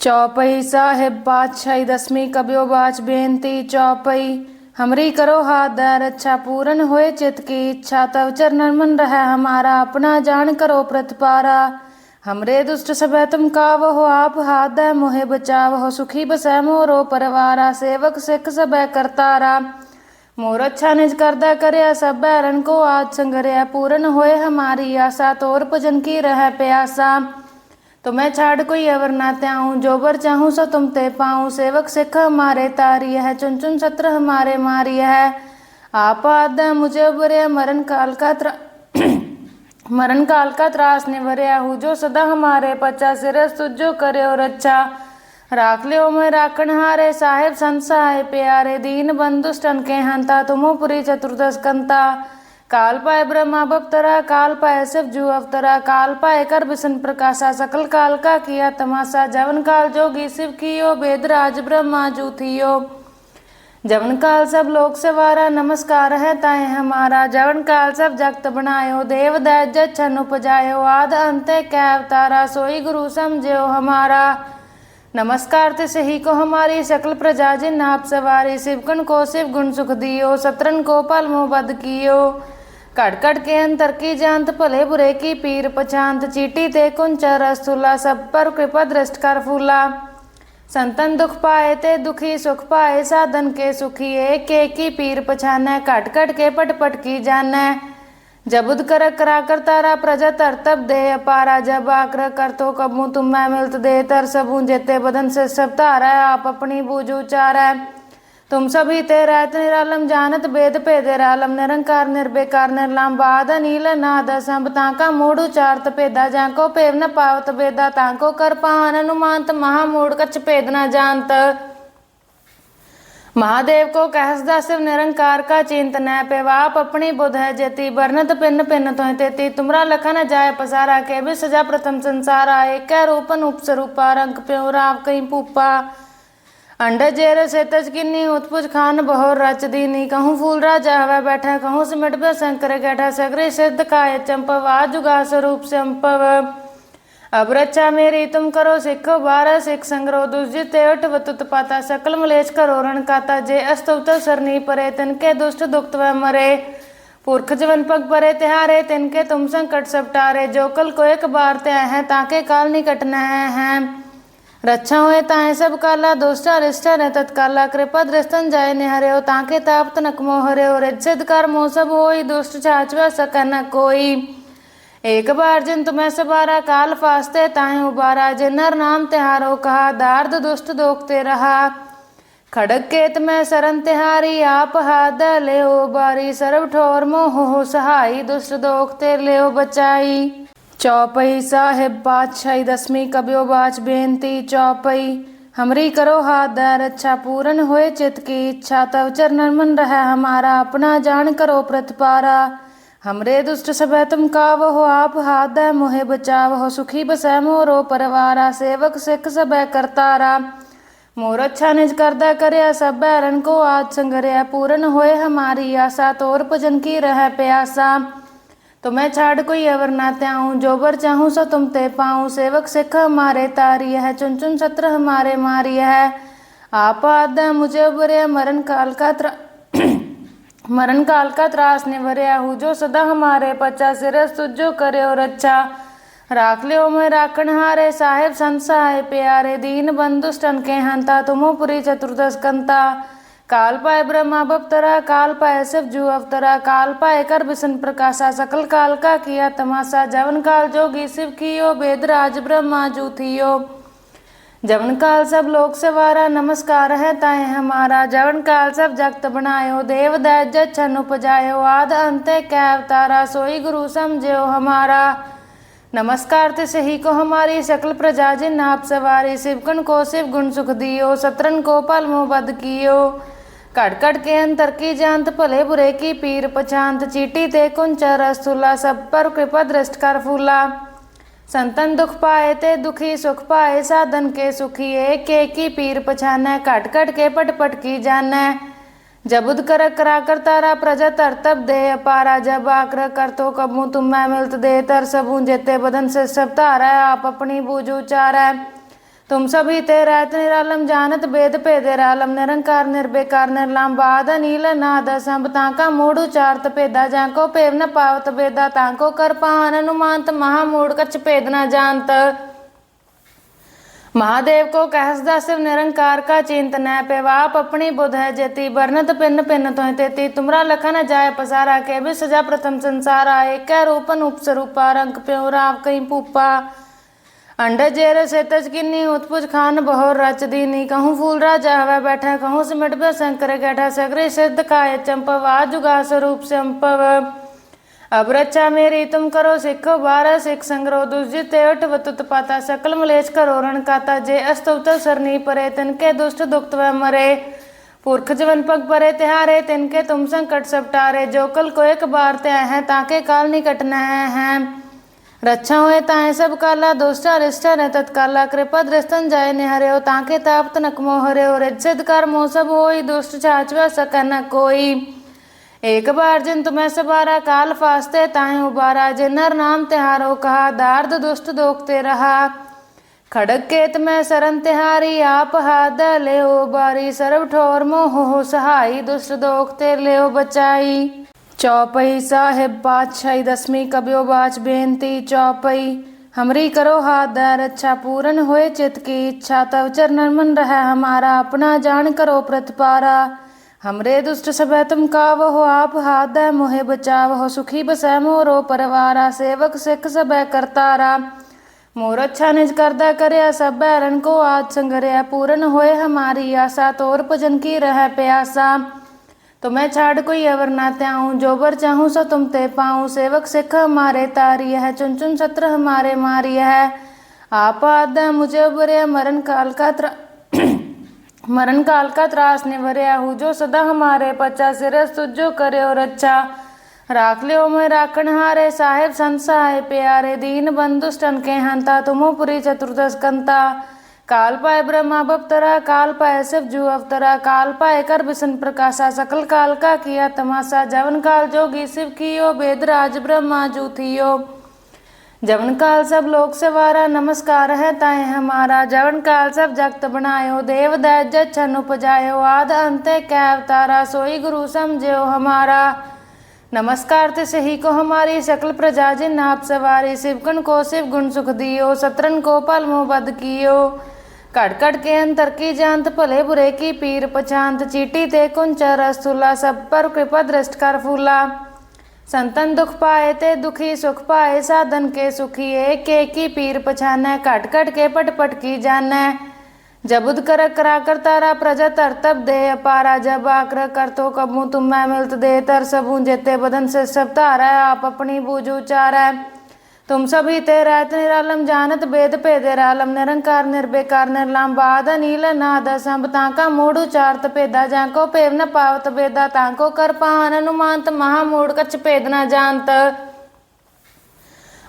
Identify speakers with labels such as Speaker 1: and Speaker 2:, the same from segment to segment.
Speaker 1: चौपई साहिब पातशाही दसवीं कबियो बाच बेनती चौपई। हमरी करो हाथ दर अच्छा पूरन होए चित की इच्छा तव चरणन मन रह हमारा अपना जान करो प्रतिपारा। हमरे दुष्ट सब तुम काव हो आप हाथ दे मोहे बचाव हो सुखी बसै मोरो परवारा सेवक सिख सब करतारा। मोर अच्छा निज करदा करया सब बैरन को आज संगरया पूरन होए हमारी आशा तोर भजन की रह प्यासा। तो मैं छाड़ कोई अवर ना त्याऊं जो बर चाहूं सो तुम ते पाऊं सेवक सिख हमारे तारी है चुन चुन सत्र हमारे मारी है। आप आद मुझे बरया मरण काल का त्रास निवरया हूँ जो सदा हमारे पचा सिर तुझो करे और अच्छा राख लियो मैं राखण हारे साहेब संसाय प्यारे दीन बंधुष्टन के हंता तुमोपुरी चतुर्दश कंता। काल पाए ब्रह्मा बप्तरा काल पाए शिव जू अवतरा काल पाए कर विष्णु प्रकाशा सकल काल का किया तमाशा। जवन काल जोगी शिव कियो वेदराज ब्रह्मा जू थियो जवन काल सब लोक सवारा नमस्कार है ताए हमारा। जवन काल सब जगत बनायो देव दैज छन उपजायो आद अंत कै अवतारा सोई गुरु समझो हमारा। नमस्कार ते सही को हमारी सकल प्रजा जिन आप सवारी शिवकन को शिव गुण सुख दियो सत्रन को पल मोह बद कियो। कट कट के अंतर की जानत भले बुरे की पीर पछांत चीटी ते कुंचर रस्तुला सब पर कृपा दृष्ट कर फूला। संतन दुख पाए ते दुखी सुख पाए साधन के सुखी एक की पीर पछाने कट कट के पट पट की जाने। जब उद कर करा कर तारा प्रजा तर तब दे अपारा जब आकर कर तो कबू तुम मैं मिलत दे तर सबू जेते बदन से सब तारा आप अपनी बूझ उचारा। तुम सभी ते रहत निरालम जानत वेद भेद रालम निरंकार निर्बेकार निर्लाम बाद नील नाद संभ ताका मूड उचारत भेदा जाको पेव न पावत वेदा ताको कर पान अनुमानत महामूड कछ भेद न जानत। महादेव को कहसदा शिव निरंकार का चिंत न पेवाप अपनी बुध है जेती बरनत पिन पिन तो तेती तुमरा लखन जाय पसारा के भी सजा प्रथम संसारा एक रूपन उपस्वरूपा रंग प्यो राव कहीं पूपा। अंड जेर से तज किन्नी उत्पुज खान बहोर रच दीनी कहूँ फूल राजा हवा बैठा कहूँ सिमट पे शंकर गैठा सगरे सिद्ध काय चंपव आजुगा स्वरूप से अंपव। अब रक्षा मेरी तुम करो सिखो बारह सिख संग्रह दुष्जित उठवत पाता सकल मलेश करो रण काता जे अस्तुत सरनी परे तिनके दुष्ट दुक्त व मरे पुरख जवन पग परे तिहारे तिनके तुम संकट सब टारे। जो कल को एक बार ते है ताके काल निकट न है रक्षा हुए ताहे सब काला दुष्ट अरिष्ट न तत्काला कृपा दृष्टन जाय निहरे हो ताके ताप तनक मोहरे हो रिद्ध कर मोह सब होई दुष्ट छाछवा सक न कोई। एक बार जिन तुम्हें सबारा काल फास्ते ताहे उबारा जिन नर नाम तिहारो कहा दार्द दुष्ट दोखते रहा। खड़ग केत में सरन तिहारी आप हाथ ले बारी सर्व ठोर मोह हो सहाई दुष्ट दोखते ले बचाई। चौपई साहिब पातशाही दसवीं कबियो बाच बेनती चौपई। हमरी करो हाथ दर अच्छा पूरन होए चित की इच्छा तव चरणन मन रह हमारा अपना जान करो प्रतिपारा। हमरे दुष्ट सब तुम काव हो आप हाथ दे मोहे बचाव हो सुखी बसै मोरो परवारा सेवक सिख सब करतारा। मोर अच्छा निज करदा करया सब बैरन को आज संगरया पूरन होए हमारी आशा तोर भजन की रह प्यासा। तो मैं छाड़ कोई अवर ना त्याऊं जो बर चाहूं सो तुम ते पाऊं सेवक सिख हमारे तारी है चुन चुन सत्र हमारे मारी है। आप आद मुझे बरया मरण काल का त्रास निवरया हूँ जो सदा हमारे पचा सिर तुझो करे और अच्छा राख लियो मैं राखण हारे साहेब संसाय प्यारे दीन बंधुष्टन के हंता तुमोपुरी चतुर्दश कंता। काल पाए ब्रह्मा बप्तरा काल पाए शिव जू अवतरा काल पाए कर विष्णु प्रकाशा सकल काल का किया तमाशा। जवन काल जोगी शिव कियो वेदराज ब्रह्मा जू थियो जवन काल सब लोक सवारा नमस्कार है ताए हमारा। जवन काल सब जगत बनायो देव दैज छन उपजायो आद अंत कै अवतारा सोई गुरु समझो हमारा। नमस्कार ते सही को हमारी सकल प्रजा जिन आप सवारी शिवकन को शिव गुण सुख दियो सत्रन को पल मोह बद कियो। कट कट के अंतर की जानत भले बुरे की पीर पछांत चीटी ते कुंचर रस्तुला सब पर कृपा दृष्ट कर फूला। संतन दुख पाए ते दुखी सुख पाए साधन के सुखी एक की पीर पछाने कट कट के पट पट की जाने। जब उद कर करा कर तारा प्रजा तर तब दे अपारा जब आकर कर तो कबू तुम मैं मिलत दे तर सबू जेते बदन से सब तारा आप अपनी बूझ उचारा। तुम सभी ते रहत निरालम जानत वेद भेदे रालम निरंकार निर्विकार निर्लाम बाद नील नाद संभ ताका मूढ़ उचारत भेदा जाको पेव न पावत वेदा ताको कर पान अनुमानत महामूढ़ कछ भेद न जानत। महादेव को कहसदा शिव निरंकार का चिंत न पेवाप अपनी बुध है जेती बरनत पिन पिन तुह तेती तुमरा लखन जाय पसारा के भी सजा प्रथम संसारा एक रूपन उपस्वरूपा रंग प्यो राव कहीं पूपा अंड जेर से तज किन्नी उत्पुज खान बहोर रच दीनी कहूँ फूल राजा हवा बैठा कहूँ सिमट पे शंकर गैठा सगरे सिद्ध काय चंपव आजुगा स्वरूप संपव। अब रक्षा मेरी तुम करो सिखो बारह सिख संग्रह दुर्जित वतुत पाता सकल मलेश करो रण काता जे अस्तुत सरनी परे तिनके दुष्ट दुक्त व मरे पुरख जवन पग परे तिहारे तिनके तुम संकट सब टारे जो कल को एक बार ते है ताके काल निकट न है। रक्षा हुए ताए सब काला दुष्ट अरिष्ट न तत्काला कृपा दृष्टन जाय निहरे हो ताके ताप्त नकमो हरे हो रिद्ध कर मोह सब होई दुष्ट छाछवा सक न कोई। एक बार जिन तुम्हें सबारा काल फास्ते ताहे उबारा जिन नर नाम तिहारो कहा दार्द दुष्ट दोखते रहा खड़ग केत में सरन तिहारी आप हाथ ले बारी सर्व ठोर मोह हो सहाई दुष्ट दोखते ले बचाई। चौपई साहिब बादशाही दसवीं कब्यो बाच बेनती चौपई हमरी करो हाथ दर अच्छा पूरन होए चित की इच्छा तब चरणन मन रह हमारा अपना जान करो प्रतिपारा हमरे दुष्ट सब तुम काव हो आप हाथ दे मोहे बचाव हो सुखी बसै मोरो परवारा सेवक सिख सब करतारा मोर अच्छा निज करदा करया सब बैरन को आज संगरया पूरन होए हमारी आशा तोर भजन की रह प्यासा तुम्हें छाड़ कोई अवर ना त्याऊं जो बर चाहूं सो तुम ते पाऊं सेवक सिख हमारे तारी है चुन चुन सत्र हमारे मारी है आप आद मुझे उबरया मरण काल का त्रास निवरया हूँ जो सदा हमारे पचा सिरस तुझो करे और अच्छा राख लियो मैं राखण हारे साहेब संसाय प्यारे दीन बंधुष्टन के हंता तुमो पुरी चतुर्दश कंता काल पाए ब्रह्मा बप्तरा काल पाए शिव जू अवतरा काल पाए कर विष्णु प्रकाशा सकल काल का किया तमाशा जवन काल जोगी शिव कियो वेद राज ब्रह्मा जू थियो जवन काल सब लोक से वारा नमस्कार है ताए हमारा जवन काल सब जगत बनायो देव दैज छन उपजायो आद अंते कै अवतारा सोई गुरु समझो हमारा नमस्कार ते सही को हमारी सकल प्रजा जिन आप सवारी शिवगुण को शिव गुण सुख दियो शत्रन को पल मोह बद कियो कट कट के अंतर की जानत भले बुरे की पीर पछांत चीटी ते कुंचर रस्तुला सब पर कृपा दृष्ट कर फूला संतन दुख पाए ते दुखी सुख पाए साधन के सुखी एक की पीर पछाने कट कट के पट पट की जाने जबुद कर करा कर तारा प्रजा तर तब दे अपारा जब आकर कर तो कबू तुम मैं मिलत दे तर सबू जेते बदन से सब तारा आप अपनी बूझ उचारा तुम सभी ते रहत निरालम जानत वेद भेदे रालम निरंकार निर्विकार निर्लाम बाद नील नाद संभ ताका मूढ़ उचारत भेदा जाको पेव न पावत वेदा ताको कर पान अनुमानत महामूढ़ कछ भेद न जानत।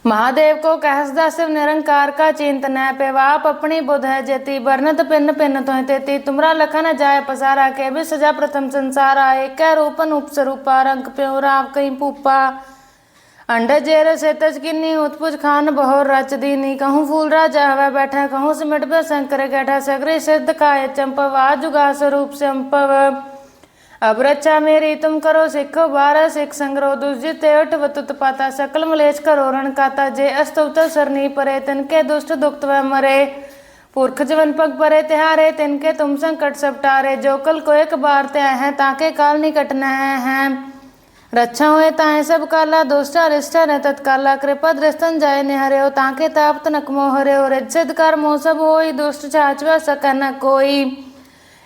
Speaker 1: महादेव को कहसदा शिव निरंकार का चिंत न पेवाप अपनी बुध है जेती बरनत पिन पिन तुह तेती तुमरा लखन जाय पसारा के भी सजा प्रथम संसारा एक रूपन उपस्वरूपा रंग प्यो राव कहीं पूपा अंड जेर से तज किन्नी उत्पुज खान बहोर रच दीनी कहूँ फूल राजा हवा बैठा कहूँ सिमट पे शंकर गैठा सगरे सिद्ध काय चंपव आजुगा स्वरूप संपव। अब रक्षा मेरी तुम करो सिखो बारह सिख संग्रह दुर्जित वतुत पाता सकल मलेश करो रण काता जे अस्तुत सरनी परे तिनके दुष्ट दुक्त व मरे पुरख जवन पग परे तिहारे तिनके तुम संकट सब टारे जो कल को एक बार ते है ताके काल निकट न है। रक्षा हुए ताए सब काला दुष्ट अरिष्ट न तत्काला कृपा दृष्टन जाय निहरे हो ताके ताप्त नकमो हरे हो रिद्ध कर मोह सब होई दुष्ट छाछवा सक न कोई।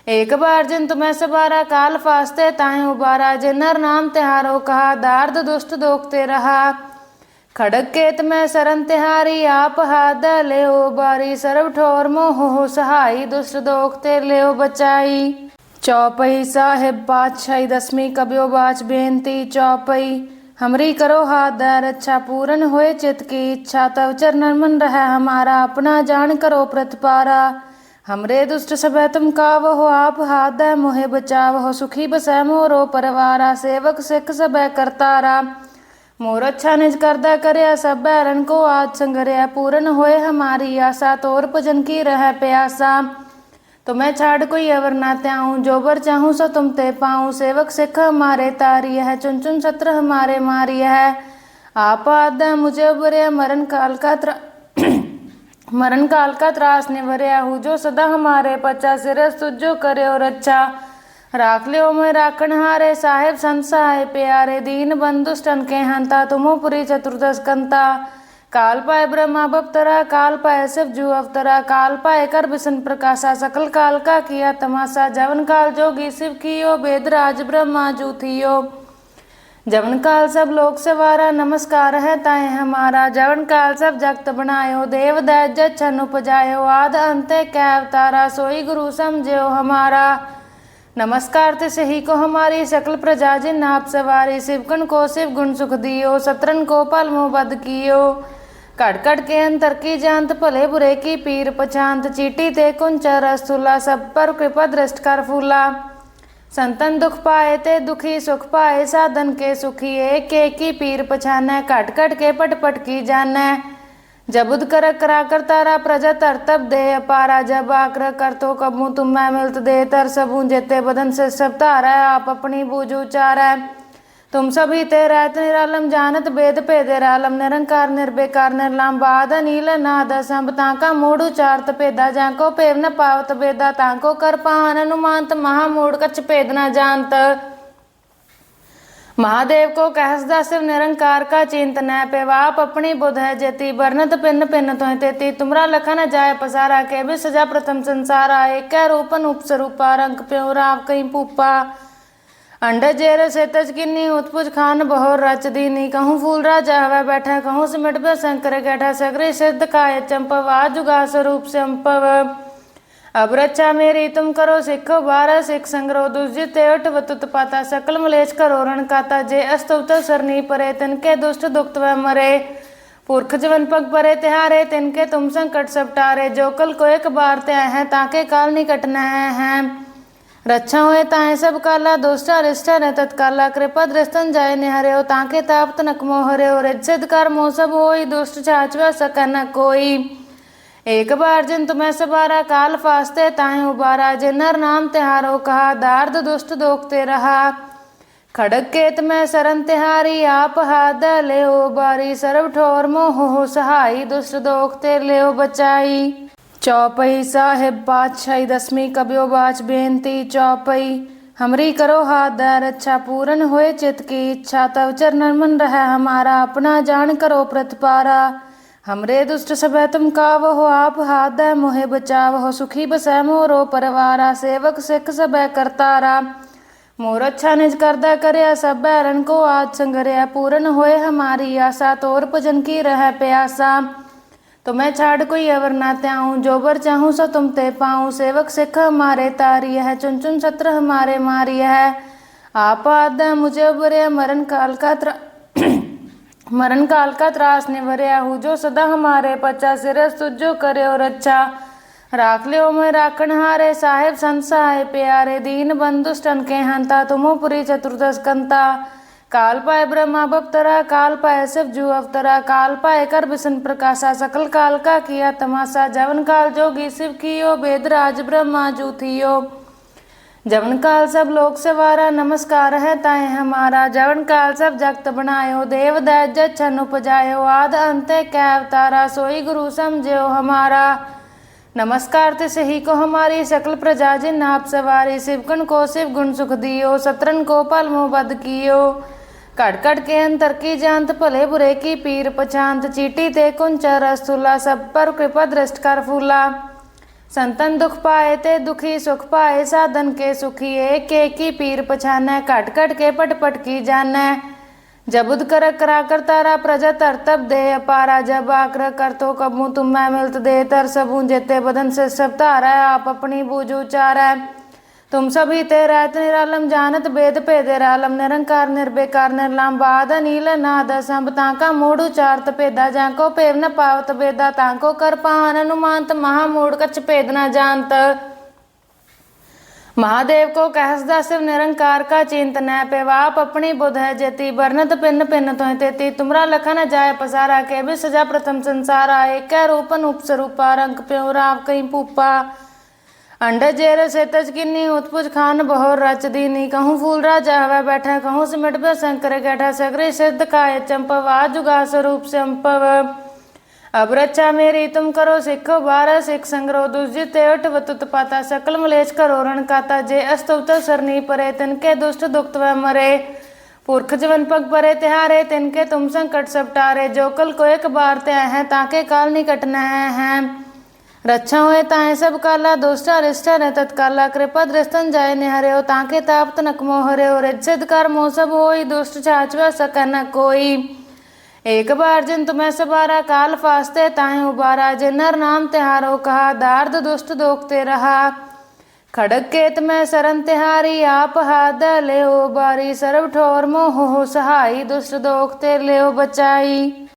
Speaker 1: एक बार जिन तुम्हें सबारा काल फास्ते ताहे उबारा जिन नर नाम तिहारो कहा दार्द दुष्ट दोखते रहा खड़ग केत में सरन तिहारी आप हाथ ले बारी सर्व ठोर मोह हो सहाई दुष्ट दोखते ले बचाई। चौपई साहिब बादशाही दसवीं कब्यो बाच बेनती चौपई हमरी करो हाथ दर अच्छा पूरन होए चित की इच्छा तब चरणन मन रह हमारा अपना जान करो प्रतिपारा हमरे दुष्ट सब तुम काव हो आप हाथ दे मोहे बचाव हो सुखी बसै मोरो परवारा सेवक सिख सब करतारा मोर अच्छा निज करदा करया सब बैरन को आज संगरया पूरन होए हमारी आशा तोर भजन की रह प्यासा। तो मैं छाड़ कोई अवर ना त्याऊं जो बर चाहूं सो तुम ते पाऊं सेवक सिख हमारे तारी है चुन चुन सत्र हमारे मारी है। आप आदा मुझे उबरया मरण काल का मरण काल का त्रास निवरया हूँ जो सदा हमारे पचा सिरस तुझो करे और अच्छा राख लियो मैं राखण हारे साहेब संसाय प्यारे दीन बंधु स्टन के हंता तुमो पुरी चतुर्दश कंता। काल पाए ब्रह्मा बप्तरा काल पाए शिव जू अवतरा काल पाए कर विष्णु प्रकाशा सकल काल का किया तमाशा। जवन काल जोगी शिव कियो वेद राज ब्रह्मा जू थियो जवन काल सब लोक सवारा नमस्कार है ताए हमारा। जवन काल सब जगत बनायो देव दैज छन उपजायो आद अंत कै अवतारा सोई गुरु समझो हमारा। नमस्कार ते सही को हमारी सकल प्रजा जिन आप सवारी शिवकन को शिव गुण सुख दियो सत्रन को पल मोह बद कियो। कट कट के अंतर की जानत भले बुरे की पीर पछांत चीटी ते कुंचर रसूला सब पर कृपा दृष्ट कर फूला। संतन दुख पाए ते दुखी सुख पाए साधन के सुखी एक की पीर पछाने कट कट के पट पट की जाने। जबुद कर करा कर तारा प्रजा तर तब दे अपारा जब आकर कर तो कबू तुम मैं मिलत दे तर सबू जेते बदन से सब तारा आप अपनी बूझ उचारा। तुम सभी ते रहत निरालम जानत वेद पेदे रालम निरंकार निर्बेकार निर्लाम बाद नील नाद संब ताका मूड उचारत पेदा जाको पेव न पावत बेदा ताको कर पान अनुमानत महामूड कछ पेद न जानत। महादेव को कहसदा शिव निरंकार का चिंत न पेवाप अपनी बुध है जेती बरनत पिन पिन तो तेती तुमरा लखन जाय पसारा के भी सजा प्रथम संसारा एक रूपन उपस्वरूपा रंग प्योराव कहीं पूपा। अंड जेर से तज किन्नी उत्पुज खान बहोर रच दीनी कहूँ फूल राजा हवा बैठा कहूँ सिमट बे शंकर गैठा सगरे सिद्ध काय चंपव आजुगा स्वरूप से अंपव। अब रक्षा मेरी तुम करो सिखो बारह सिख संग्रह दुर्जित अट वतुत पाता सकल मलेश करो रण काता जे अस्तुत सरनी परे तिनके दुष्ट दुक्त व मरे पुरख जवन पग परे तिहारे तिनके तुम संकट सब टारे जो कल को एक बार त्या है ताके काल निकट न है। रक्षा हुए ताए सब काला दुष्टा रिष्टा न तत्काला कृपा दृष्टन जाय निहरे हो ताके ताप तनक मोहरे हो रिद कर मोह सब होई दुष्ट छाचवा सकन कोई। एक बार जिन तुम्हें सबारा काल फास्ते ताहे उबारा जिन नर नाम तिहारो कहा दार्द दुष्ट दोखते रहा। खड़ग केत में सरन तिहारी आप हाथ ले बारी सर्व ठोर मोह हो सहाई दुष्ट दोखते ले बचाई। चौपई साहिब बादशाही दसवीं कब्यो बाच बेनती चौपई हमरी करो हाथ दर अच्छा पूरन होए चित की इच्छा तव चरणन मन रह हमारा अपना जान करो प्रतिपारा। हमरे दुष्ट सब तुम काव हो आप हाथ दे मोहे बचाव हो सुखी बसै मोरो परवारा सेवक सिख सब करतारा। मोर अच्छा निज करदा करया सब बैरन को आज संगरया पूरन होए हमारी आशा तोर भजन की रह प्यासा। तो मैं छाड़ कोई अवर ना त्याऊं जो बर चाहूं सो तुम ते पाऊं सेवक सिख हमारे तारी है चुन चुन सत्र हमारे मारी है। आप आदा मुझे उबरया मरण काल का त्रास निवरया हूँ जो सदा हमारे पचा सिरस तुझो करे और अच्छा राख लियो मैं राखण हारे साहेब संसाय प्यारे दीन बंधु स्टन के हंता तुमो पुरी चतुर्दश कंता। काल पाए ब्रह्मा बप्तरा काल पाए शिव जू अवतरा काल पाए कर विष्णु प्रकाशा सकल काल का किया तमाशा। जवन काल जोगी शिव कियो वेद राज ब्रह्मा जू थियो जवन काल सब लोक सवारा नमस्कार है ताए हमारा। जवन काल सब जगत बनायो देव दैज छन उपजायो आद अंत कै अवतारा सोई गुरु समझो हमारा। नमस्कार ते सही को हमारी सकल प्रजा जिन आप सवारी शिवकन को शिव गुण सुख दियो सत्रन को पल मोह बद कियो। कट कट के अंतर की जानत भले बुरे की पीर पछांत चीटी ते कुंचर रसूला सब पर कृपा दृष्ट कर फूला। संतन दुख पाए ते दुखी सुख पाए साधन के सुखी एक की पीर पछाने कट कट के पट पट की जाने। जबुद कर करा कर तारा प्रजा तर तब दे अपारा जब आकर कर तो कबू तुम मैं मिलत दे तर सबू जेते बदन से सब तारा आप अपनी बूझ उचारा। तुम सभी ते रहत निरालम जानत वेद पेदे रालम निरंकार निर्बेकार निर्लाम बाद नील नाद संब ताका मूड उचारत पेदा जाको पेव न पावत बेदा ताको कर पान अनुमानत महामूड कछ पेद न जानत। महादेव को कहसदा शिव निरंकार का चिंत न पेवाप अपनी बुध है जेती बरनत पिन पिन तुह तेती तुमरा लखन जाय पसारा के भी सजा प्रथम संसारा एक रूपन उपसरूपा रंग प्यो राव कहीं पूपा अंड जेर से तज किन्नी उत्पुज खान बहोर रच दीनी कहूँ फूल राजा हवा बैठा कहूँ सिमट बे शंकर गैठा सगरे सिद्ध काय चंपव आजुगा स्वरूप संपव अब रक्षा मेरी तुम करो सिखो बारह सिख संग्रह दुर्जित अट वतुत पाता सकल मलेश करो रण काता जे अस्तुत सरनी परे तिनके दुष्ट दुखत व मरे पुरख जवन पग परे तिहारे तिनके तुम संकट सब टारे जो कल को एक बार ते हैं ताके काल निकट न है रक्षा हुए ताहे सब काला दुष्टा रिष्टा ने तत्काला कृपा दृष्टन जाय निहरे हो ताके ताप तनक मोहरे हो रिज्जित कर मोह सब होई दुष्ट छाछवा सक न कोई एक बार जिन तुम्हें सबारा काल फास्ते ताहे उबारा जिन नर नाम तिहारो कहा दार्द दुष्ट दोखते रहा खड़ग केत में सरन तिहारी आप हाथ ले बारी सर्व ठोर मोह हो सहाई दुष्ट दोखते ले बचाई।